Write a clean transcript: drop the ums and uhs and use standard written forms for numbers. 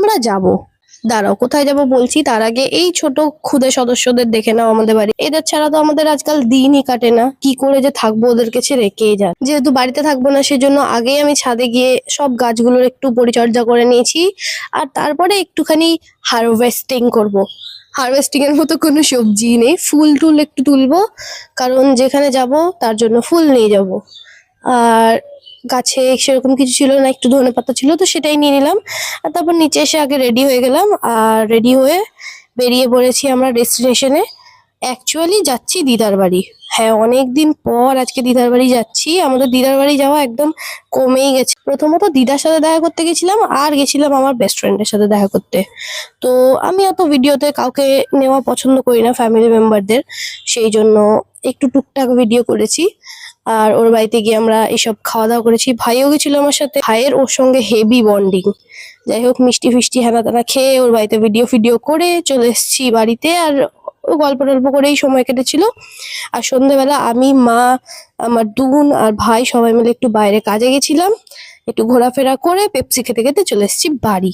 আমরা যাব। দাঁড়াও, কোথায় যাব বলছি, তার আগে এই ছোট ক্ষুদে সদস্যদের দেখে নাও আমাদের বাড়ি। এদের ছাড়া তো আমাদের আজকাল দিনই কাটে না, কি করে যে থাকবো ওদেরকে ছেড়ে কে জানে। যেহেতু বাড়িতে থাকবো না, সেজন্য আগেই আমি ছাদে গিয়ে সব গাছগুলোর একটু পরিচর্যা করে নিয়েছি। আর তারপরে একটুখানি হারভেস্টিং করব। হারভেস্টিং এর মতো কোনো সবজি নেই, ফুল টুল একটু তুলবো, কারণ যেখানে যাব তার জন্য ফুল নিয়ে যাব। আর গাছে সেরকম কিছু ছিল না, একটু ধনেপাতা ছিল, তো সেটাই নিয়ে নিলাম। আর তারপর নিচে এসে আগে রেডি হয়ে গেলাম, আর রেডি হয়ে বেরিয়ে পড়েছি আমরা ডেস্টিনেশনে। অ্যাকচুয়ালি যাচ্ছি দিদার বাড়ি। হ্যাঁ, অনেকদিন পর আজকে দিদার বাড়ি যাচ্ছি। আমাদের দিদার বাড়ি যাওয়া একদম কমেই গেছে। প্রথমত দিদার সাথে দেখা করতে গেছিলাম, আর গেছিলাম আমার বেস্ট ফ্রেন্ডের সাথে দেখা করতে। তো আমি অত ভিডিওতে কাউকে নেওয়া পছন্দ করি না, ফ্যামিলি মেম্বারদের। সেই জন্য একটু টুকটাক ভিডিও করেছি। আর ওর বাড়িতে গিয়ে আমরা এসব খাওয়া দাওয়া করেছি, ভাইও গেছিল আমার সাথে। ভাইয়ের ওর সঙ্গে হেভি বন্ডিং। যাই হোক, মিষ্টি ফিষ্টি হেনা তেনা খেয়ে ওর বাড়িতে ভিডিও ফিডিও করে চলে এসেছি বাড়িতে। আর গল্প টল্প করেই সময় কেটেছিল। আর সন্ধ্যেবেলা আমি, মা, আমার দুন আর ভাই সবাই মিলে একটু বাইরে কাজে গেছিলাম। একটু ঘোরাফেরা করে পেপসি খেতে খেতে চলে এসেছি বাড়ি।